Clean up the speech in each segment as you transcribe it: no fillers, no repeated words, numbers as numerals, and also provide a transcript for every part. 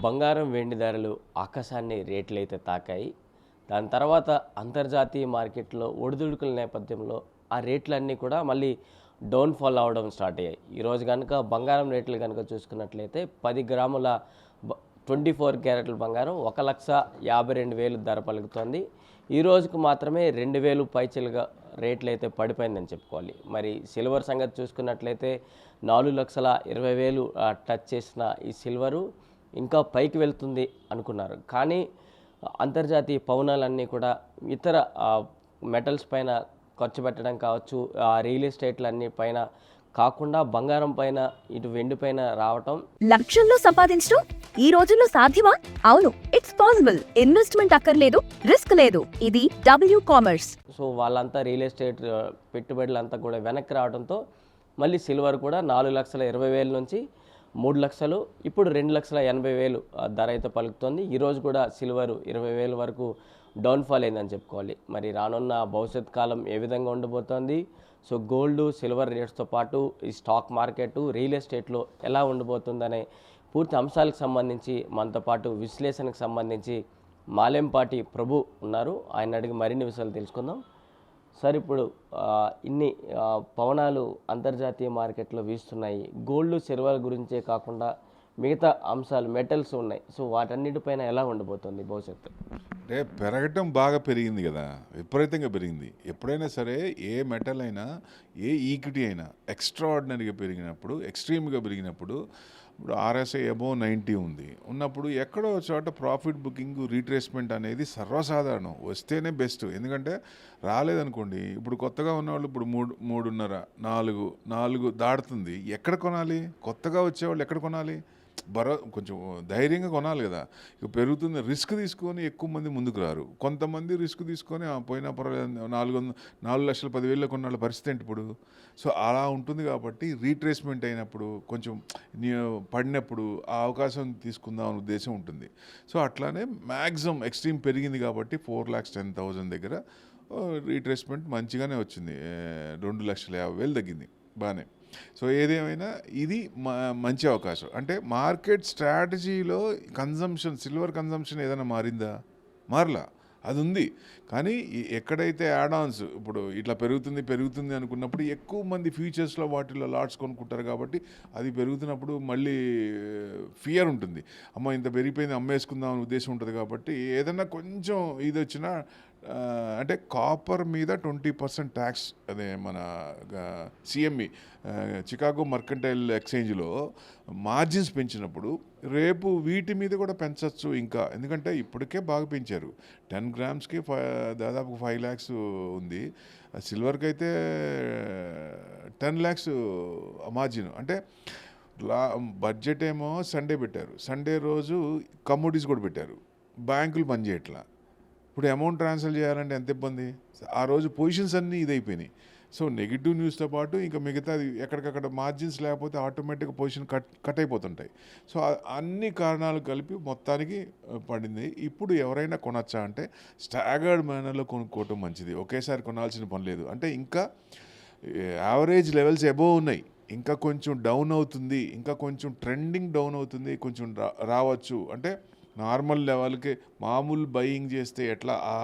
బంగారం వెండి ధరలు ఆకాశాన్ని రేట్లయితే తాకాయి. దాని తర్వాత అంతర్జాతీయ మార్కెట్లో ఒడిదుడుకుల నేపథ్యంలో ఆ రేట్లన్నీ కూడా మళ్ళీ డౌన్ఫాల్ అవ్వడం స్టార్ట్ అయ్యాయి. ఈరోజు కనుక బంగారం రేట్లు కనుక చూసుకున్నట్లయితే 10 గ్రాముల 24 క్యారెట్ల బంగారం 1,52,000 ధర పలుకుతోంది. ఈ రోజుకు మాత్రమే 2,000 పైచిలుగా రేట్లు అయితే పడిపోయిందని చెప్పుకోవాలి. మరి సిల్వర్ సంగతి చూసుకున్నట్లయితే 4,20,000 టచ్ చేసిన ఈ సిల్వరు ఇంకా పైకి వెళ్తుంది అనుకున్నారు. కానీ అంతర్జాతీయ పవనాలన్నీ కూడా ఇతర మెటల్స్ పైన ఖర్చు పెట్టడం కావచ్చు, రియల్ ఎస్టేట్లన్నీ పైన కాకుండా బంగారం పైన ఇటు వెండి పైన రావటం. లక్షల్లో సంపాదించడం ఈ రోజుల్లో సాధ్యమా? అవును, ఇట్స్ పాసిబుల్. ఇన్వెస్ట్మెంట్ అక్కర్లేదు, రిస్క్ లేదు. ఇది డబ్ల్యూ కామర్స్. సో వాళ్ళంతా రియల్ ఎస్టేట్ పెట్టుబడులంతా కూడా వెనక్కి రావడంతో మళ్ళీ సిల్వర్ కూడా 4,20,000 నుంచి 3 లక్షలు, ఇప్పుడు 2,80,000 ధర అయితే పలుకుతుంది. ఈరోజు కూడా సిల్వర్ 20,000 వరకు డౌన్ఫాల్ అయిందని చెప్పుకోవాలి. మరి రానున్న భవిష్యత్ కాలం ఏ విధంగా ఉండబోతోంది, సో గోల్డ్ సిల్వర్ రేట్స్తో పాటు ఈ స్టాక్ మార్కెట్ రియల్ ఎస్టేట్లో ఎలా ఉండబోతుందనే పూర్తి అంశాలకు సంబంధించి మనతో పాటు విశ్లేషణకు సంబంధించి మాలెంపాటి ప్రభు ఉన్నారు. ఆయన అడిగి మరిన్ని విషయాలు తెలుసుకుందాం. సార్, ఇప్పుడు ఇన్ని పవనాలు అంతర్జాతీయ మార్కెట్లో వీస్తున్నాయి. గోల్డ్ సిల్వర్ గురించే కాకుండా మిగతా అంశాలు మెటల్స్ ఉన్నాయి. సో వాటన్నిటిపైన ఎలా ఉండబోతుంది భవిష్యత్తు? అంటే పెరగటం బాగా పెరిగింది కదా, విపరీతంగా పెరిగింది. ఎప్పుడైనా సరే ఏ మెటల్ అయినా, ఏ ఈక్విటీ అయినా ఎక్స్ట్రాఆర్డినరీగా పెరిగినప్పుడు, ఎక్స్ట్రీమ్గా పెరిగినప్పుడు, ఇప్పుడు ఆర్ఎస్ఐ అబోవ్ 90 ఉన్నప్పుడు ఎక్కడో చోట ప్రాఫిట్ బుకింగ్ రీట్రేస్మెంట్ అనేది సర్వసాధారణం. వస్తేనే బెస్ట్. ఎందుకంటే రాలేదనుకోండి, ఇప్పుడు కొత్తగా ఉన్నవాళ్ళు ఇప్పుడు 3.5 4 దాటుతుంది, ఎక్కడ కొనాలి? కొత్తగా వచ్చేవాళ్ళు ఎక్కడ కొనాలి? కొంచెం ధైర్యంగా కొనాలి కదా. ఇక పెరుగుతుంది, రిస్క్ తీసుకొని ఎక్కువ మంది ముందుకు రారు. కొంతమంది రిస్క్ తీసుకొని పోయినా పర్వాలేదు 4,10,000 కొన్న పరిస్థితి ఏంటి ఇప్పుడు? సో అలా ఉంటుంది. కాబట్టి రీట్రేస్మెంట్ అయినప్పుడు కొంచెం పడినప్పుడు ఆ అవకాశం తీసుకుందాం అనే ఉద్దేశం ఉంటుంది. సో అట్లానే మ్యాక్సిమం ఎక్స్ట్రీమ్ పెరిగింది కాబట్టి 4,10,000 దగ్గర రీట్రేస్మెంట్ మంచిగానే వచ్చింది. 2,50,000 తగ్గింది, బాగానే. సో ఏదేమైనా ఇది మంచి అవకాశం. అంటే మార్కెట్ స్ట్రాటజీలో కన్జంప్షన్, సిల్వర్ కన్జంప్షన్ ఏదైనా మారిందా? మారలా, అది ఉంది. కానీ ఎక్కడైతే యాడ్-ఆన్స్ ఇప్పుడు ఇట్లా పెరుగుతుంది అనుకున్నప్పుడు ఎక్కువ మంది ఫ్యూచర్స్లో వాటిల్లో లాట్స్ కొనుక్కుంటారు. కాబట్టి అది పెరుగుతున్నప్పుడు మళ్ళీ ఫియర్ ఉంటుంది, అమ్మ ఇంత పెరిగిపోయింది అమ్మేసుకుందాం అనే ఉద్దేశం ఉంటుంది. కాబట్టి ఏదన్నా కొంచెం ఇది వచ్చినా, అంటే కాపర్ మీద 20% ట్యాక్స్, అదే మన సిఎంఈ చికాగో మర్కంటైల్ ఎక్స్చేంజ్లో మార్జిన్స్ పెంచినప్పుడు రేపు వీటి మీద కూడా పెంచవచ్చు ఇంకా. ఎందుకంటే ఇప్పటికే బాగా పెంచారు. 10 గ్రామ్స్కి దాదాపు 5 lakhs ఉంది. సిల్వర్కి అయితే 10 lakhs మార్జిన్. అంటే బడ్జెట్ ఏమో సండే పెట్టారు, సండే రోజు కమోడిటీస్ కూడా పెట్టారు, బ్యాంకులు పనిచేయట్లా. ఇప్పుడు అమౌంట్ ట్రాన్స్ఫర్ చేయాలంటే ఎంత ఇబ్బంది. ఆ రోజు పొజిషన్స్ అన్నీ ఇదైపోయినాయి. సో నెగిటివ్ న్యూస్తో పాటు ఇంకా మిగతాది ఎక్కడికక్కడ మార్జిన్స్ లేకపోతే ఆటోమేటిక్గా పొజిషన్ కట్ అయిపోతుంటాయి. సో అన్ని కారణాలు కలిపి మొత్తానికి పడింది. ఇప్పుడు ఎవరైనా కొనొచ్చా అంటే స్టాగర్డ్ మేనర్లో కొనుక్కోవటం మంచిది. ఒకేసారి కొనాల్సిన పని లేదు. అంటే ఇంకా యావరేజ్ లెవెల్స్ అబోవ్ ఉన్నాయి, ఇంకా కొంచెం డౌన్ అవుతుంది, ఇంకా కొంచెం ట్రెండింగ్ డౌన్ అవుతుంది, కొంచెం రావచ్చు. అంటే నార్మల్ లెవెల్కి మామూలు బయింగ్ చేస్తే ఎట్లా ఆ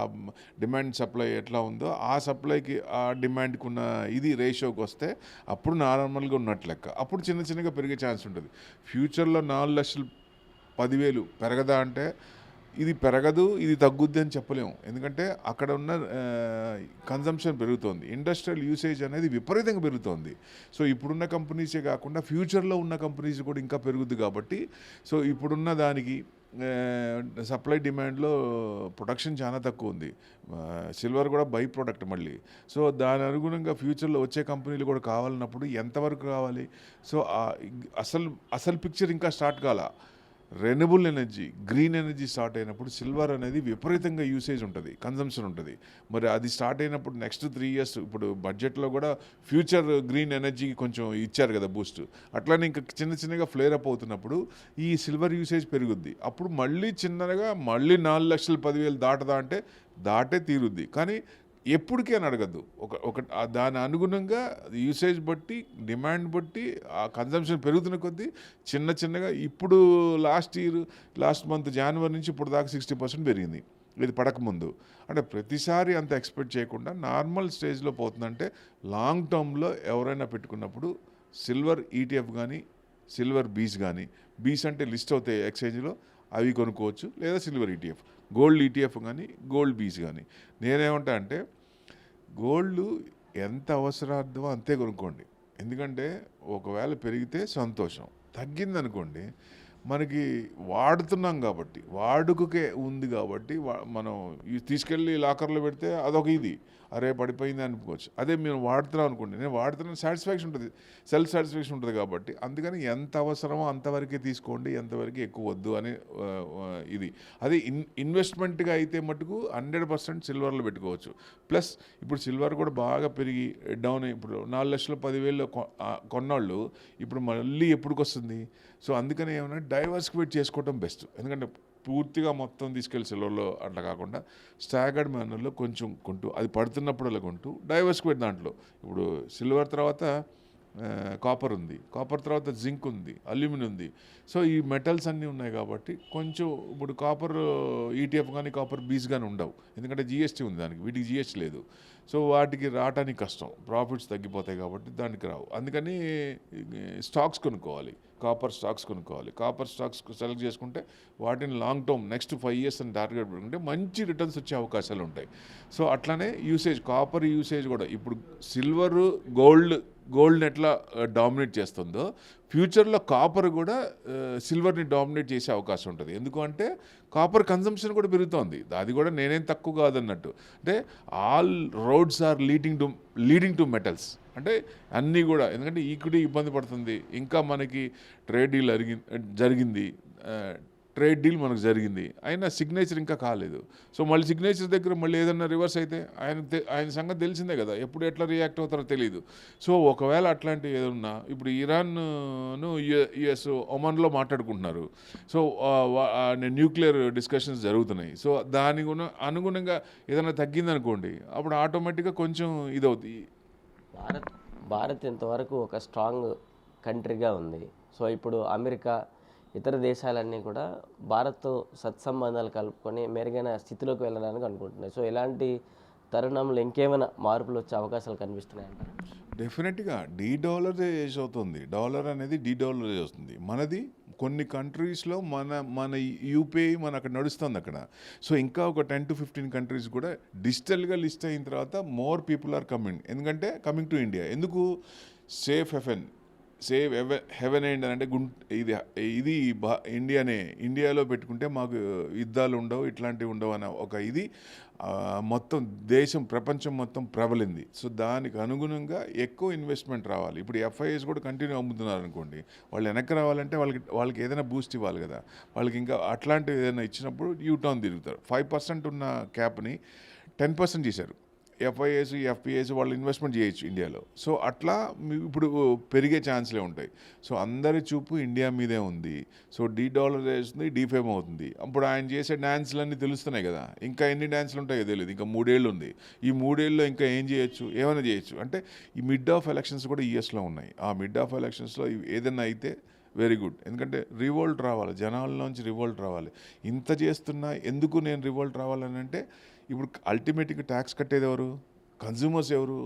డిమాండ్ సప్లై ఎట్లా ఉందో ఆ సప్లైకి ఆ డిమాండ్కి ఉన్న ఇది రేషియోకి వస్తే అప్పుడు నార్మల్గా ఉన్నట్లు లెక్క. అప్పుడు చిన్నగా పెరిగే ఛాన్స్ ఉంటుంది. ఫ్యూచర్లో 4,10,000 పెరగదా అంటే ఇది పెరగదు, ఇది తగ్గుద్ది అని చెప్పలేము. ఎందుకంటే అక్కడ ఉన్న కన్జంప్షన్ పెరుగుతోంది, ఇండస్ట్రియల్ యూసేజ్ అనేది విపరీతంగా పెరుగుతోంది. సో ఇప్పుడున్న కంపెనీసే కాకుండా ఫ్యూచర్లో ఉన్న కంపెనీస్ కూడా ఇంకా పెరుగుద్ది. కాబట్టి సో ఇప్పుడున్న దానికి సప్లై డిమాండ్లో ప్రొడక్షన్ చాలా తక్కువ ఉంది. సిల్వర్ కూడా బై ప్రోడక్ట్ మళ్ళీ. సో దాని అనుగుణంగా ఫ్యూచర్లో వచ్చే కంపెనీలు కూడా కావాలన్నప్పుడు ఎంతవరకు కావాలి? సో అసలు పిక్చర్ ఇంకా స్టార్ట్ కాల. Renewable energy, green energy start అయినప్పుడు సిల్వర్ అనేది విపరీతంగా యూసేజ్ ఉంటుంది, కన్జంప్షన్ ఉంటుంది. మరి అది స్టార్ట్ అయినప్పుడు నెక్స్ట్ 3 years ఇప్పుడు బడ్జెట్లో కూడా ఫ్యూచర్ గ్రీన్ ఎనర్జీకి కొంచెం ఇచ్చారు కదా బూస్ట్. అట్లానే ఇంకా చిన్నగా ఫ్లేర్ అప్ అవుతున్నప్పుడు ఈ సిల్వర్ యూసేజ్ పెరుగుద్ది. అప్పుడు మళ్ళీ చిన్నగా 4,10,000 దాటదా అంటే దాటే తీరుద్ది. కానీ ఎప్పటికీ అని అడగద్దు. దాని అనుగుణంగా యూసేజ్ బట్టి, డిమాండ్ బట్టి, ఆ కన్జంప్షన్ పెరుగుతున్న కొద్దీ చిన్నగా ఇప్పుడు లాస్ట్ మంత్ జనవరి నుంచి ఇప్పుడు దాకా 60% పెరిగింది ఇది పడకముందు. అంటే ప్రతిసారి అంత ఎక్స్పెక్ట్ చేయకుండా నార్మల్ స్టేజ్లో పోతుందంటే లాంగ్ టర్మ్లో ఎవరైనా పెట్టుకున్నప్పుడు సిల్వర్ ఈటీఎఫ్ కానీ, సిల్వర్ బీస్ కానీ, బీస్ అంటే లిస్ట్ అవుతాయి ఎక్స్చేంజ్లో, అవి కొనుక్కోవచ్చు. లేదా సిల్వర్ ఈటీఎఫ్, గోల్డ్ ఈటీఎఫ్ కానీ, గోల్డ్ బీస్ కానీ. నేనేమంటా అంటే గోల్డ్ ఎంత అవసరార్థమో అంతే కొనుక్కోండి. ఎందుకంటే ఒకవేళ పెరిగితే సంతోషం, తగ్గిందనుకోండి మనకి వాడుతున్నాం కాబట్టి, వాడుకకే ఉంది కాబట్టి మనం తీసుకెళ్ళి లాకర్లో పెడితే అదొక ఇది, అరే పడిపోయింది అనుకోవచ్చు. అదే మేము వాడుతున్నాం అనుకోండి, నేను వాడుతున్న సాటిస్ఫాక్షన్ ఉంటుంది, సెల్ఫ్ సాటిస్ఫాక్షన్ ఉంటుంది. కాబట్టి అందుకని ఎంత అవసరమో అంతవరకే తీసుకోండి, ఎంతవరకు ఎక్కువ వద్దు అని ఇది. అదే ఇన్వెస్ట్మెంట్గా అయితే మటుకు 100% సిల్వర్లో పెట్టుకోవచ్చు. ప్లస్ ఇప్పుడు సిల్వర్ కూడా బాగా పెరిగి డౌన్, ఇప్పుడు 4,10,000 కొన్నాళ్ళు ఇప్పుడు మళ్ళీ ఎప్పటికి వస్తుంది. సో అందుకని ఏమన్నా డైవర్సిఫైడ్ చేసుకోవడం బెస్ట్. ఎందుకంటే పూర్తిగా మొత్తం తీసుకెళ్ళి సిల్వర్లో అట్లా కాకుండా స్టాగర్డ్ మేనర్లో కొంచెం కొంటూ, అది పడుతున్నప్పుడు కొంటూ డైవర్సిఫైడ్ దాంట్లో. ఇప్పుడు సిల్వర్ తర్వాత కాపర్ ఉంది, కాపర్ తర్వాత జింక్ ఉంది, అల్యూమినియం ఉంది. సో ఈ మెటల్స్ అన్నీ ఉన్నాయి కాబట్టి కొంచెం ఇప్పుడు కాపర్ ఈటీఎఫ్ కానీ, కాపర్ బీస్ కానీ ఉండవు. ఎందుకంటే జిఎస్టీ ఉంది దానికి, వీటికి జిఎస్టీ లేదు. సో వాటికి రావడానికి కష్టం, ప్రాఫిట్స్ తగ్గిపోతాయి కాబట్టి దానికి రావు. అందుకని స్టాక్స్ కొనుక్కోవాలి, కాపర్ స్టాక్స్ కొనుక్కోవాలి. కాపర్ స్టాక్స్ సెలెక్ట్ చేసుకుంటే వాటిని లాంగ్ టర్మ్ నెక్స్ట్ 5 years అని టార్గెట్ పెట్టుకుంటే మంచి రిటర్న్స్ వచ్చే అవకాశాలు ఉంటాయి. సో అట్లానే యూసేజ్, కాపర్ యూసేజ్ కూడా ఇప్పుడు సిల్వర్, గోల్డ్ని ఎట్లా డామినేట్ చేస్తుందో ఫ్యూచర్లో కాపర్ కూడా సిల్వర్ని డామినేట్ చేసే అవకాశం ఉంటుంది. ఎందుకు అంటే కాపర్ కన్జంప్షన్ కూడా పెరుగుతోంది, అది కూడా నేనేం తక్కువ కాదన్నట్టు. అంటే all roads are leading to metals. అంటే అన్నీ కూడా, ఎందుకంటే ఈక్విటీ ఇబ్బంది పడుతుంది, ఇంకా మనకి ట్రేడ్ డీల్ మనకు జరిగింది, అయినా సిగ్నేచర్ ఇంకా కాలేదు. సో మళ్ళీ సిగ్నేచర్ దగ్గర మళ్ళీ ఏదన్నా రివర్స్ అయితే ఆయన సంగతి తెలిసిందే కదా, ఎప్పుడు ఎట్లా రియాక్ట్ అవుతారో తెలియదు. సో ఒకవేళ అట్లాంటివి ఏదన్నా, ఇప్పుడు ఇరాన్ను యుఎస్ ఒమన్లో మాట్లాడుకుంటున్నారు. సో న్యూక్లియర్ డిస్కషన్స్ జరుగుతున్నాయి. సో దాని అనుగుణంగా ఏదైనా తగ్గిందనుకోండి, అప్పుడు ఆటోమేటిక్గా కొంచెం ఇదవుతుంది. భారత్ ఇంతవరకు ఒక స్ట్రాంగ్ కంట్రీగా ఉంది. సో ఇప్పుడు అమెరికా, ఇతర దేశాలన్నీ కూడా భారత్తో సత్సంబంధాలు కలుపుకొని మెరుగైన స్థితిలోకి వెళ్ళడానికి అనుకుంటున్నాయి. సో ఇలాంటి తరుణంలో ఇంకేమైనా మార్పులు వచ్చే అవకాశాలు కనిపిస్తున్నాయంటారు? డెఫినెట్గా డీడాలరైజ్ అవుతుంది, డాలర్ అనేది డీడాలరైజ్ అవుతుంది. మనది కొన్ని కంట్రీస్లో మన యూపీఐ అక్కడ నడుస్తుంది అక్కడ. సో ఇంకా ఒక 10 to 15 కంట్రీస్ కూడా డిజిటల్గా లిస్ట్ అయిన తర్వాత more people are coming to India. ఎందుకు? సేఫ్ హెవెన్ ఏంటంటే ఇది ఇండియాలో పెట్టుకుంటే మాకు యుద్ధాలు ఉండవు, ఇట్లాంటివి ఉండవు అన్న ఒక ఇది మొత్తం ప్రపంచం మొత్తం ప్రబలింది. సో దానికి అనుగుణంగా ఎక్కువ ఇన్వెస్ట్మెంట్ రావాలి. ఇప్పుడు ఎఫ్ఐఎస్ కూడా కంటిన్యూ అమ్ముతున్నారు అనుకోండి, వాళ్ళు వెనక్కి రావాలంటే వాళ్ళకి ఏదైనా బూస్ట్ ఇవ్వాలి కదా. వాళ్ళకి ఇంకా అట్లాంటివి ఏదైనా ఇచ్చినప్పుడు యూటర్న్ తిరుగుతారు. 5% ఉన్న క్యాప్ని 10% చేశారు. ఎఫ్ఐఎస్, ఎఫ్పిఎస్ వాళ్ళు ఇన్వెస్ట్మెంట్ చేయొచ్చు ఇండియాలో. సో అట్లా ఇప్పుడు పెరిగే ఛాన్స్లే ఉంటాయి. సో అందరి చూపు ఇండియా మీదే ఉంది. సో డీడాలరైజ్ అవుతుంది, డీఫేమ్ అవుతుంది. అప్పుడు ఆయన చేసే డ్యాన్స్లన్నీ తెలుస్తున్నాయి కదా, ఇంకా ఎన్ని డ్యాన్స్లు ఉంటాయో తెలియదు. ఇంకా 3 ఏళ్ళు ఉంది, ఈ 3 ఏళ్ళలో ఇంకా ఏం చేయొచ్చు, ఏమైనా చేయొచ్చు. అంటే ఈ మిడ్ ఆఫ్ ఎలక్షన్స్ కూడా యూఎస్లో ఉన్నాయి. ఆ మిడ్ ఆఫ్ ఎలక్షన్స్లో ఏదైనా అయితే వెరీ గుడ్. ఎందుకంటే రివోల్ట్ రావాలి, జనాల్లోంచి రివోల్ట్ రావాలి. ఇంత చేస్తున్నా ఎందుకు నేను రివోల్ట్ రావాలని అంటే, ఇప్పుడు అల్టిమేట్గా ట్యాక్స్ కట్టేది ఎవరు? కన్జ్యూమర్స్ ఎవరు?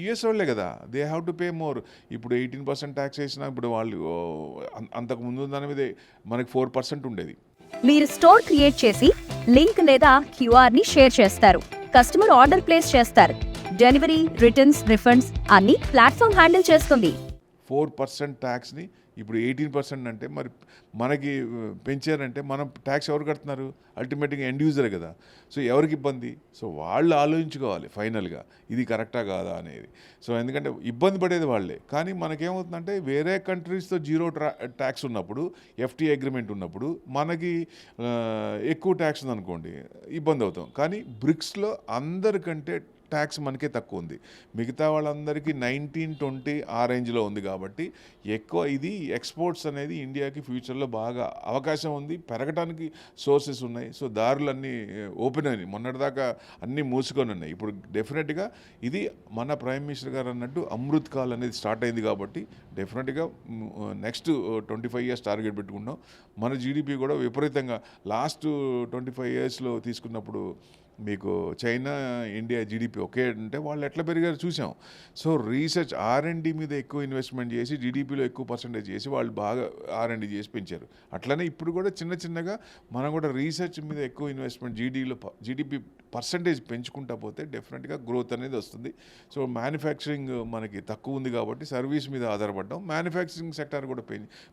యూఎస్ వాళ్ళే కదా. They have to pay more. ఇప్పుడు 18% ట్యాక్స్ వేసినా ఇప్పుడు వాళ్ళు అంతకుముందు దాని మీద మనకి 4% ఉండేది. మీరు స్టోర్ క్రియేట్ చేసి లింక్ లేదా క్యూఆర్ ని షేర్ చేస్తారు, కస్టమర్ ఆర్డర్ ప్లేస్ చేస్తారు, డెలివరీ, రిటర్న్స్, రిఫండ్స్ అన్ని ప్లాట్ఫామ్ హ్యాండిల్ చేస్తుంది. 4% ట్యాక్స్ని ఇప్పుడు 18% అంటే మరి మనకి పెంచారంటే మనం ట్యాక్స్ ఎవరు కడుతున్నారు? అల్టిమేట్గా ఎండ్ యూజరే కదా. సో ఎవరికి ఇబ్బంది? సో వాళ్ళు ఆలోచించుకోవాలి ఫైనల్గా ఇది కరెక్టా కాదా అనేది. సో ఎందుకంటే ఇబ్బంది పడేది వాళ్ళే. కానీ మనకేమవుతుందంటే వేరే కంట్రీస్తో జీరో ట్యాక్స్ ఉన్నప్పుడు, ఎఫ్టీ అగ్రిమెంట్ ఉన్నప్పుడు మనకి ఎక్కువ ట్యాక్స్ ఉందనుకోండి ఇబ్బంది అవుతాం. కానీ బ్రిక్స్లో అందరికంటే ట్యాక్స్ మనకే తక్కువ ఉంది. మిగతా వాళ్ళందరికీ 19-20 ఆ రేంజ్లో ఉంది కాబట్టి ఎక్కువ ఇది ఎక్స్పోర్ట్స్ అనేది ఇండియాకి ఫ్యూచర్లో బాగా అవకాశం ఉంది, పెరగడానికి సోర్సెస్ ఉన్నాయి. సో దారులన్నీ ఓపెన్ అయినాయి, మొన్నటిదాకా అన్నీ మూసుకొని ఉన్నాయి. ఇప్పుడు డెఫినెట్గా ఇది మన ప్రైమ్ మినిస్టర్ గారు అన్నట్టు అమృత్ కాల్ అనేది స్టార్ట్ అయింది కాబట్టి డెఫినెట్గా నెక్స్ట్ 25 ఇయర్స్ టార్గెట్ పెట్టుకున్నాం. మన జీడిపి కూడా విపరీతంగా లాస్ట్ 25 ఇయర్స్లో తీసుకున్నప్పుడు మీకు చైనా ఇండియా జీడిపి ఒకే అంటే వాళ్ళు ఎట్లా పెరిగారు చూసాం. సో రీసెర్చ్ R&D మీద ఎక్కువ ఇన్వెస్ట్మెంట్ చేసి జీడిపిలో ఎక్కువ పర్సంటేజ్ చేసి వాళ్ళు బాగా R&D చేసి పెంచారు. అట్లనే ఇప్పుడు కూడా చిన్నగా మనం కూడా రీసెర్చ్ మీద ఎక్కువ ఇన్వెస్ట్మెంట్ జీడిపి పర్సంటేజ్ పెంచుకుంటా పోతే డెఫినెట్గా గ్రోత్ అనేది వస్తుంది. సో మ్యానుఫ్యాక్చరింగ్ మనకి తక్కువ ఉంది కాబట్టి సర్వీస్ మీద ఆధారపడ్డాం. మ్యానుఫ్యాక్చరింగ్ సెక్టర్ కూడా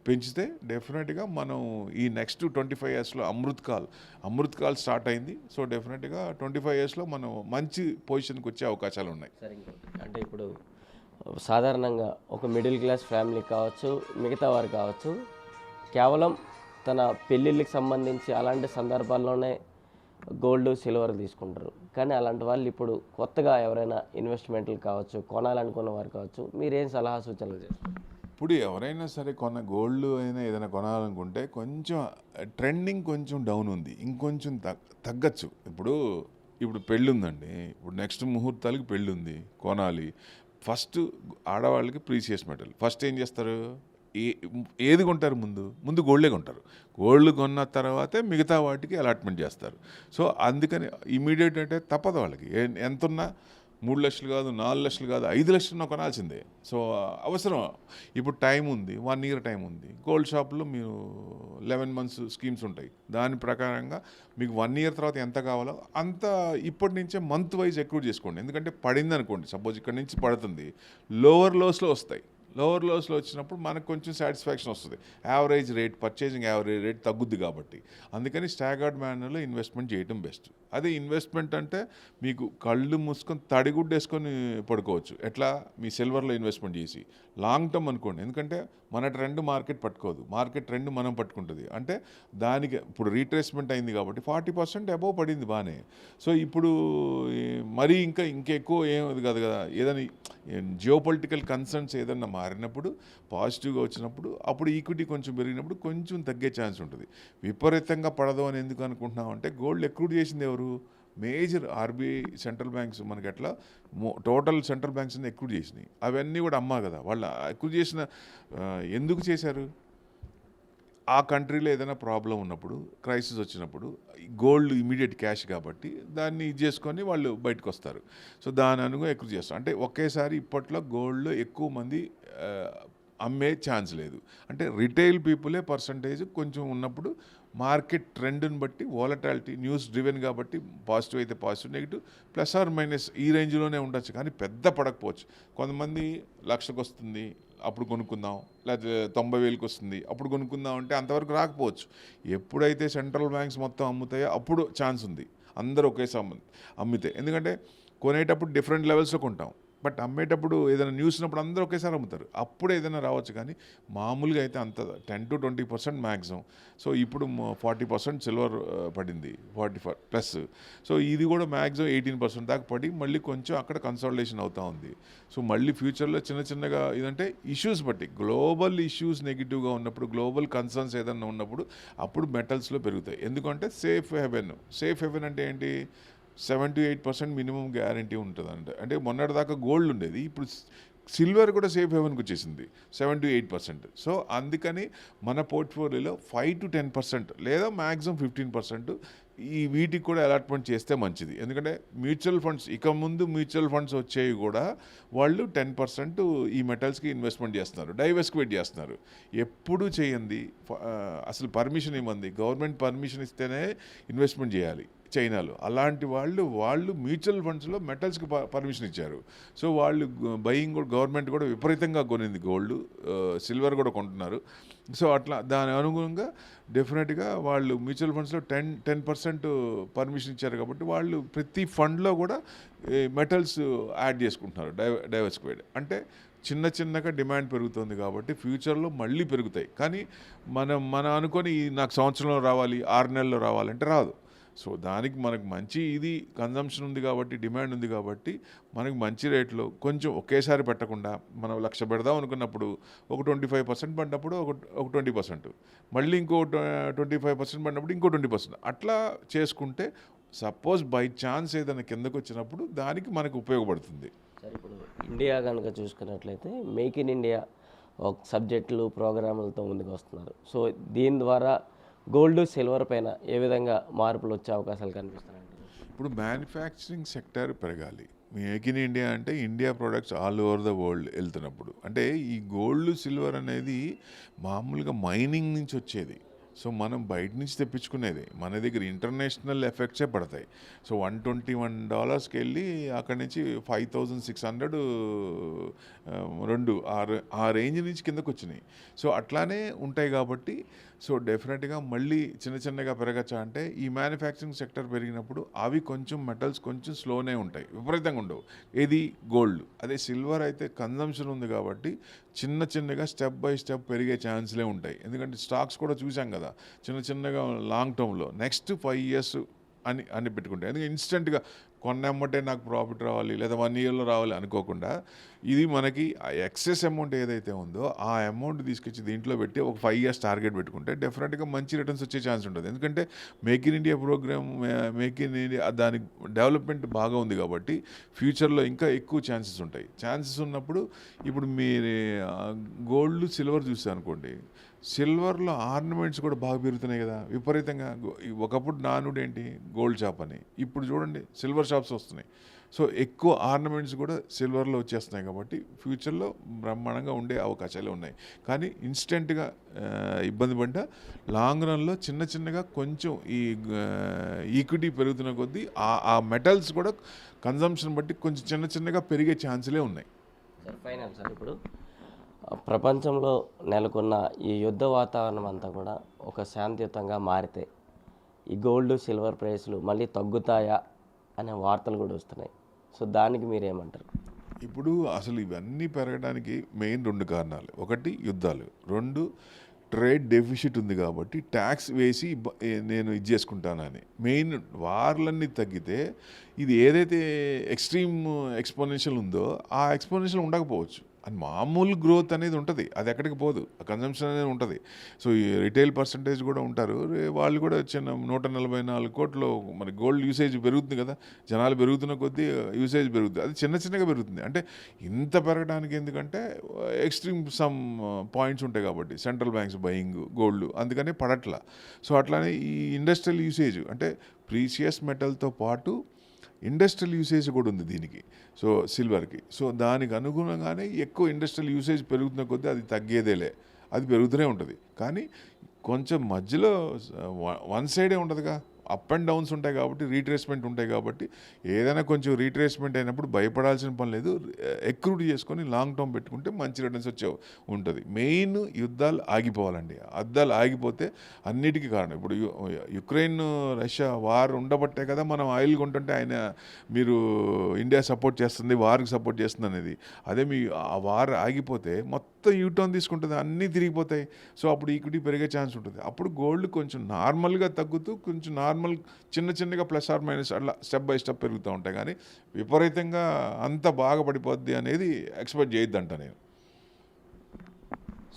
పెంచితే డెఫినెట్గా మనం ఈ నెక్స్ట్ 25 ఇయర్స్లో అమృత్ కాల్ స్టార్ట్ అయింది. సో డెఫినెట్గా 25 ఇయర్స్లో మనం మంచి పొజిషన్కి వచ్చే అవకాశాలు ఉన్నాయి. సరే, అంటే ఇప్పుడు సాధారణంగా ఒక మిడిల్ క్లాస్ ఫ్యామిలీ కావచ్చు, మిగతా వారు కావచ్చు, కేవలం తన పెళ్ళిళ్ళకి సంబంధించి అలాంటి సందర్భాల్లోనే గోల్డ్ సిల్వర్ తీసుకుంటారు. కానీ అలాంటి వాళ్ళు ఇప్పుడు కొత్తగా ఎవరైనా ఇన్వెస్ట్మెంట్లు కావచ్చు, కొనాలనుకున్న వారు కావచ్చు, మీరేం సలహా సూచనలు చేస్తారు? ఇప్పుడు ఎవరైనా సరే గోల్డ్ అయినా ఏదైనా కొనాలనుకుంటే కొంచెం ట్రెండింగ్ కొంచెం డౌన్ ఉంది, ఇంకొంచెం తగ్గచ్చు. ఇప్పుడు పెళ్ళి ఉందండి, ఇప్పుడు నెక్స్ట్ ముహూర్తాలకి పెళ్ళి ఉంది, కొనాలి. ఫస్ట్ ఆడవాళ్ళకి ప్రీసియస్ మెటల్ ఫస్ట్ ఏం చేస్తారు, ఏది కొంటారు, ముందు గోల్డే కొంటారు. గోల్డ్ కొన్న తర్వాతే మిగతా వాటికి అలాట్మెంట్ చేస్తారు. సో అందుకని ఇమీడియట్ అంటే తప్పదు వాళ్ళకి. ఎంతున్నా 3 లక్షలు కాదు, 4 లక్షలు కాదు, 5 లక్షలు కొనాల్సిందే. సో అవసరం. ఇప్పుడు టైం ఉంది, 1 ఇయర్ టైం ఉంది. గోల్డ్ షాప్లో మీరు 11 మంత్స్ స్కీమ్స్ ఉంటాయి. దాని ప్రకారంగా మీకు 1 ఇయర్ తర్వాత ఎంత కావాలో అంత ఇప్పటి నుంచే మంత్ వైజ్ ఎక్రూట్ చేసుకోండి. ఎందుకంటే పడింది అనుకోండి, సపోజ్ ఇక్కడ నుంచి పడుతుంది, లోవర్ లోస్లో వస్తాయి. లోవర్ లోస్లో వచ్చినప్పుడు మనకు కొంచెం సాటిస్ఫాక్షన్ వస్తుంది. పర్చేజింగ్ యావరేజ్ రేట్ తగ్గుద్ది కాబట్టి అందుకని స్టాగర్డ్ మేనర్లో ఇన్వెస్ట్మెంట్ చేయడం బెస్ట్. అదే ఇన్వెస్ట్మెంట్ అంటే మీకు కళ్ళు మూసుకొని తడిగుడ్డు వేసుకొని పడుకోవచ్చు. ఎట్లా, మీ సిల్వర్లో ఇన్వెస్ట్మెంట్ చేసి లాంగ్ టర్మ్ అనుకోండి. ఎందుకంటే మన ట్రెండ్ మార్కెట్ పట్టుకోదు, మార్కెట్ ట్రెండ్ మనం పట్టుకుంటుంది. అంటే దానికి ఇప్పుడు రీట్రేస్మెంట్ అయింది కాబట్టి 40% అబోవ్ పడింది బాగానే. సో ఇప్పుడు మరీ ఇంకెక్కువ ఏమది కాదు కదా. ఏదైనా జియోపొలిటికల్ కన్సర్న్స్ ఏదన్నా మారినప్పుడు, పాజిటివ్గా వచ్చినప్పుడు, అప్పుడు ఈక్విటీ కొంచెం పెరిగినప్పుడు కొంచెం తగ్గే ఛాన్స్ ఉంటుంది. విపరీతంగా పడదు అని ఎందుకు అనుకుంటున్నాం అంటే గోల్డ్ ఎక్రూట్ చేసింది ఎవరు, మేజర్ ఆర్బీఐ సెంట్రల్ బ్యాంక్స్. మనకి ఎట్లా టోటల్ సెంట్రల్ బ్యాంక్స్ ఎక్రూట్ చేసినాయి, అవన్నీ కూడా అమ్మాలి కదా. వాళ్ళు ఎక్రూట్ చేసిన ఎందుకు చేశారు, ఆ కంట్రీలో ఏదైనా ప్రాబ్లం ఉన్నప్పుడు, క్రైసిస్ వచ్చినప్పుడు గోల్డ్ ఇమీడియట్ క్యాష్ కాబట్టి దాన్ని ఇది చేసుకొని వాళ్ళు బయటకు వస్తారు. సో దాని అనుగుణంగా ఎక్కువ చేస్తారు. అంటే ఒకేసారి ఇప్పట్లో గోల్డ్లో ఎక్కువ మంది అమ్మే ఛాన్స్ లేదు. అంటే రిటైల్ పీపులే పర్సంటేజ్ కొంచెం ఉన్నప్పుడు మార్కెట్ ట్రెండ్ని బట్టి వాలటాలిటీ న్యూస్ డ్రివెన్ కాబట్టి పాజిటివ్ అయితే positive, negative plus or minus ఈ రేంజ్లోనే ఉండొచ్చు. కానీ పెద్ద పడకపోవచ్చు. కొంతమంది 1,00,000కి వస్తుంది అప్పుడు కొనుక్కుందాం, లేకపోతే 90,000కి వస్తుంది అప్పుడు కొనుక్కుందాం అంటే అంతవరకు రాకపోవచ్చు. ఎప్పుడైతే సెంట్రల్ బ్యాంక్స్ మొత్తం అమ్ముతాయో అప్పుడు ఛాన్స్ ఉంది అందరూ ఒకేసారి అమ్మితే. ఎందుకంటే కొనేటప్పుడు డిఫరెంట్ లెవెల్స్లో కొంటాం, బట్ అమ్మేటప్పుడు ఏదైనా న్యూస్ ఉన్నప్పుడు అందరూ ఒకేసారి అమ్ముతారు. అప్పుడు ఏదైనా రావచ్చు, కానీ మామూలుగా అయితే అంత 10-20% మ్యాక్సిమం. సో ఇప్పుడు 40% సిల్వర్ పడింది, 44 ప్లస్. సో ఇది కూడా మ్యాక్సిమం 18% దాకా పడి మళ్ళీ కొంచెం అక్కడ కన్సాలిడేషన్ అవుతూ ఉంది. సో మళ్ళీ ఫ్యూచర్లో చిన్నగా ఇదంటే ఇష్యూస్ బట్టి, గ్లోబల్ ఇష్యూస్ నెగిటివ్గా ఉన్నప్పుడు, గ్లోబల్ కన్సర్న్స్ ఏదన్నా ఉన్నప్పుడు అప్పుడు మెటల్స్లో పెరుగుతాయి. ఎందుకంటే సేఫ్ హెవెన్ అంటే ఏంటి, 7-8% మినిమం గ్యారంటీ ఉంటుంది. అంటే మొన్నటిదాకా గోల్డ్ ఉండేది, ఇప్పుడు సిల్వర్ కూడా సేఫ్ హెవెన్కి వచ్చేసింది 7-8%. సో అందుకని మన పోర్ట్ఫోలియోలో 5-10% లేదా మ్యాక్సిమం 15% ఈ వీటికి కూడా అలాట్మెంట్ చేస్తే మంచిది. ఎందుకంటే మ్యూచువల్ ఫండ్స్ ఇక ముందు మ్యూచువల్ ఫండ్స్ వచ్చేవి కూడా వాళ్ళు 10% ఈ మెటల్స్కి ఇన్వెస్ట్మెంట్ చేస్తున్నారు, డైవర్సిఫైడ్ చేస్తున్నారు. ఎప్పుడు చేయండి, అసలు పర్మిషన్ ఇవ్వండి, గవర్నమెంట్ పర్మిషన్ ఇస్తేనే ఇన్వెస్ట్మెంట్ చేయాలి. చైనాలో అలాంటి వాళ్ళు మ్యూచువల్ ఫండ్స్లో మెటల్స్కి పర్మిషన్ ఇచ్చారు. సో వాళ్ళు బయింగ్ కూడా గవర్నమెంట్ కూడా విపరీతంగా కొనింది, గోల్డ్ సిల్వర్ కూడా కొంటున్నారు. సో అట్లా దాని అనుగుణంగా డెఫినెట్గా వాళ్ళు మ్యూచువల్ ఫండ్స్లో 10% పర్మిషన్ ఇచ్చారు కాబట్టి వాళ్ళు ప్రతి ఫండ్లో కూడా మెటల్స్ యాడ్ చేసుకుంటున్నారు, డైవర్సిఫైడ్. అంటే చిన్నగా డిమాండ్ పెరుగుతుంది కాబట్టి ఫ్యూచర్లో మళ్ళీ పెరుగుతాయి. కానీ మనం అనుకొని నాకు సంవత్సరంలో రావాలి, 6 నెలల్లో రావాలంటే రాదు. సో దానికి మనకు మంచి ఇది కన్జంప్షన్ ఉంది కాబట్టి, డిమాండ్ ఉంది కాబట్టి మనకి మంచి రేట్లో కొంచెం ఒకేసారి పెట్టకుండా, మనం 1,00,000 పెడదాం అనుకున్నప్పుడు ఒక 25% పడినప్పుడు ఒక 20%, మళ్ళీ ఇంకో 25% పడినప్పుడు ఇంకో 20%, అట్లా చేసుకుంటే సపోజ్ బై ఛాన్స్ ఏదైనా కిందకు వచ్చినప్పుడు దానికి మనకు ఉపయోగపడుతుంది. సరే, ఇప్పుడు ఇండియా కనుక చూసుకున్నట్లయితే మేక్ ఇన్ ఇండియా ఒక సబ్జెక్టులు ప్రోగ్రాములతో ముందుకు వస్తున్నారు. సో దీని ద్వారా గోల్డ్ సిల్వర్ పైన ఏ విధంగా మార్పులు వచ్చే అవకాశాలు కనిపిస్తున్నాయి? ఇప్పుడు మ్యానుఫ్యాక్చరింగ్ సెక్టర్ పెరగాలి. మేక్ ఇన్ ఇండియా అంటే India products all over the world వెళ్తున్నప్పుడు, అంటే ఈ గోల్డ్ సిల్వర్ అనేది మామూలుగా మైనింగ్ నుంచి వచ్చేది. సో మనం బయట నుంచి తెప్పించుకునేది, మన దగ్గర ఇంటర్నేషనల్ ఎఫెక్ట్సే పడతాయి. సో $121కి వెళ్ళి అక్కడి నుంచి 5,600 ఆ రేంజ్ నుంచి కిందకు వచ్చినాయి. సో అట్లానే ఉంటాయి కాబట్టి సో డెఫినెట్గా మళ్ళీ చిన్నగా పెరగచ్చా అంటే ఈ మ్యానుఫ్యాక్చరింగ్ సెక్టర్ పెరిగినప్పుడు అవి కొంచెం మెటల్స్ కొంచెం స్లోనే ఉంటాయి, విపరీతంగా ఉండవు. ఏది గోల్డ్. అదే సిల్వర్ అయితే కన్జంప్షన్ ఉంది కాబట్టి చిన్నగా స్టెప్ బై స్టెప్ పెరిగే ఛాన్స్లే ఉంటాయి. ఎందుకంటే స్టాక్స్ కూడా చూసాం కదా, చిన్నగా లాంగ్ టర్మ్లో నెక్స్ట్ 5 years అని పెట్టుకుంటే, ఎందుకంటే ఇన్స్టెంట్గా కొన్నమ్మటే నాకు ప్రాఫిట్ రావాలి లేదా 1 yearలో రావాలి అనుకోకుండా, ఇది మనకి ఆ ఎక్సెస్ అమౌంట్ ఏదైతే ఉందో ఆ అమౌంట్ తీసుకొచ్చి దీంట్లో పెట్టి ఒక 5 years టార్గెట్ పెట్టుకుంటే డెఫినెట్గా మంచి రిటర్న్స్ వచ్చే ఛాన్స్ ఉంటుంది. ఎందుకంటే make in India programme, make in India దాని డెవలప్మెంట్ బాగా ఉంది కాబట్టి ఫ్యూచర్లో ఇంకా ఎక్కువ ఛాన్సెస్ ఉంటాయి. ఛాన్సెస్ ఉన్నప్పుడు ఇప్పుడు మీరు గోల్డ్ సిల్వర్ చూస్తే అనుకోండి, సిల్వర్లో ఆర్నమెంట్స్ కూడా బాగా పెరుగుతున్నాయి కదా విపరీతంగా. ఒకప్పుడు నానుడు ఏంటి, గోల్డ్ షాప్ అని, ఇప్పుడు చూడండి సిల్వర్ షాప్స్ వస్తున్నాయి. సో ఎక్కువ ఆర్నమెంట్స్ కూడా సిల్వర్లో వచ్చేస్తున్నాయి కాబట్టి ఫ్యూచర్లో బ్రహ్మాండంగా ఉండే అవకాశాలు ఉన్నాయి. కానీ ఇన్స్టెంట్గా ఇబ్బంది పడ్డా లాంగ్ రన్లో చిన్నగా కొంచెం ఈ ఈక్విటీ పెరుగుతున్న కొద్దీ ఆ మెటల్స్ కూడా కన్జంప్షన్ బట్టి కొంచెం చిన్నగా పెరిగే ఛాన్సులే ఉన్నాయి. సార్ ఫైనల్ సార్, ఇప్పుడు ప్రపంచంలో నెలకొన్న ఈ యుద్ధ వాతావరణం అంతా కూడా ఒక శాంతియుతంగా మారితే ఈ గోల్డ్ సిల్వర్ ప్రైస్లు మళ్ళీ తగ్గుతాయా అనే వార్తలు కూడా వస్తున్నాయి. సో దానికి మీరేమంటారు? ఇప్పుడు అసలు ఇవన్నీ పెరగడానికి మెయిన్ 2 కారణాలు. ఒకటి యుద్ధాలు, 2 ట్రేడ్ డెఫిసిట్ ఉంది కాబట్టి ట్యాక్స్ వేసి నేను ఇది చేసుకుంటానని. మెయిన్ వార్లన్నీ తగ్గితే ఇది ఏదైతే ఎక్స్ట్రీమ్ ఎక్స్పోనెన్షియల్ ఉందో ఆ ఎక్స్పోనెన్షియల్ ఉండకపోవచ్చు. అండ్ మామూలు గ్రోత్ అనేది ఉంటుంది, అది ఎక్కడికి పోదు, కన్జంప్షన్ అనేది ఉంటుంది. సో ఈ రిటైల్ పర్సంటేజ్ కూడా ఉంటారు, వాళ్ళు కూడా 144 కోట్లు. మరి గోల్డ్ యూసేజ్ పెరుగుతుంది కదా, జనాలు పెరుగుతున్న కొద్దీ యూసేజ్ పెరుగుతుంది, అది చిన్నగా పెరుగుతుంది. అంటే ఇంత పెరగడానికి ఎందుకంటే ఎక్స్ట్రీమ్ సమ్ పాయింట్స్ ఉంటాయి కాబట్టి సెంట్రల్ బ్యాంక్స్ బయింగ్ గోల్డ్, అందుకని పడట్లా. సో అట్లానే ఈ ఇండస్ట్రియల్ యూసేజ్ అంటే ప్రీషియస్ మెటల్తో పాటు ఇండస్ట్రియల్ యూసేజ్ కూడా ఉంది దీనికి, సో సిల్వర్కి. సో దానికి అనుగుణంగానే ఎక్కువ ఇండస్ట్రియల్ యూసేజ్ పెరుగుతున్న కొద్దీ అది తగ్గేదేలే, అది పెరుగుతూనే ఉంటుంది. కానీ కొంచెం మధ్యలో వన్ సైడే ఉండదుగా, అప్ అండ్ డౌన్స్ ఉంటాయి కాబట్టి, రీట్రేస్మెంట్ ఉంటాయి కాబట్టి ఏదైనా కొంచెం రీట్రేస్మెంట్ అయినప్పుడు భయపడాల్సిన పని లేదు. ఎక్రూట్ చేసుకొని లాంగ్ టర్మ్ పెట్టుకుంటే మంచి రిటర్న్స్ వచ్చే ఉంటుంది. మెయిన్ యుద్ధాలు ఆగిపోవాలండి. యుద్ధాలు ఆగిపోతే అన్నిటికీ కారణం. ఇప్పుడు యుక్రెయిన్ రష్యా వార్ ఉండబట్టే కదా మనం ఆయిల్ కొంటుంటే మీరు ఇండియా సపోర్ట్ చేస్తుంది, వార్కి సపోర్ట్ చేస్తుంది అనేది. అదే ఆ వార్ ఆగిపోతే మొత్తం యూటర్న్ తీసుకుంటుంది, అన్నీ తిరిగిపోతాయి. సో అప్పుడు ఈక్విటీ పెరిగే ఛాన్స్ ఉంటుంది. అప్పుడు గోల్డ్ కొంచెం నార్మల్గా తగ్గుతూ కొంచెం నార్మల్ చిన్నగా ప్లస్ ఆర్ మైనస్ అట్లా స్టెప్ బై స్టెప్ పెరుగుతూ ఉంటాయి. కానీ విపరీతంగా అంత బాగా పడిపోద్ది అనేది ఎక్స్పెక్ట్ చేయొద్దంట నేను.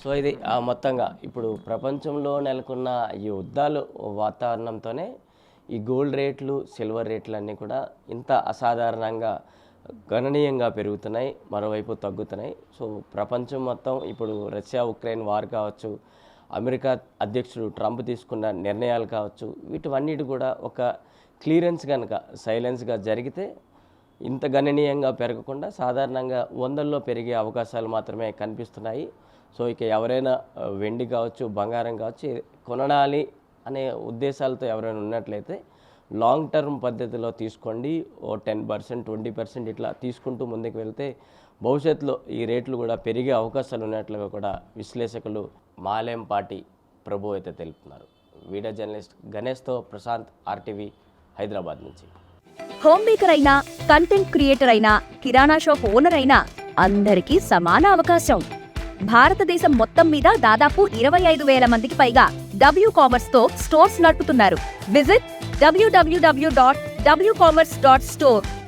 సో ఇది మొత్తంగా ఇప్పుడు ప్రపంచంలో నెలకొన్న ఈ యుద్ధాలు వాతావరణంతోనే ఈ గోల్డ్ రేట్లు సిల్వర్ రేట్లు అన్నీ కూడా ఇంత అసాధారణంగా గణనీయంగా పెరుగుతున్నాయి, మరోవైపు తగ్గుతున్నాయి. సో ప్రపంచం మొత్తం ఇప్పుడు రష్యా ఉక్రెయిన్ వార్ కావచ్చు, అమెరికా అధ్యక్షుడు ట్రంప్ తీసుకున్న నిర్ణయాలు కావచ్చు, వీటివన్నిటి కూడా ఒక క్లియరెన్స్ కనుక సైలెన్స్గా జరిగితే ఇంత గణనీయంగా పెరగకుండా సాధారణంగా 100ల్లో పెరిగే అవకాశాలు మాత్రమే కనిపిస్తున్నాయి. సో ఇక ఎవరైనా వెండి కావచ్చు, బంగారం కావచ్చు కొనాలి అనే ఉద్దేశాలతో ఎవరైనా ఉన్నట్లయితే లాంగ్ టర్మ్ పద్ధతిలో తీసుకోండి. ఓ 10%, 20% ఇట్లా తీసుకుంటూ ముందుకు వెళ్తే భవిష్యత్తులో ఈ రేట్లు కూడా పెరిగే అవకాశాలు ఉన్నట్లుగా కూడా విశ్లేషకులు మాలేంపాటి ప్రభు అయితే తెలుపుతున్నారు. వీడియో జర్నలిస్ట్ గణేష్తో ప్రశాంత్, RTV హైదరాబాద్ నుంచి. హోమ్ మేకర్ అయినా, కంటెంట్ క్రియేటర్ అయినా, కిరాణా షాప్ ఓనర్ అయినా అందరికీ సమాన అవకాశం. భారతదేశం మొత్తం మీద దాదాపు 25,000 మందికి పైగా W కామర్స్ తో స్టోర్స్ నడుపుతున్నారు. Visit www.wcommerce.store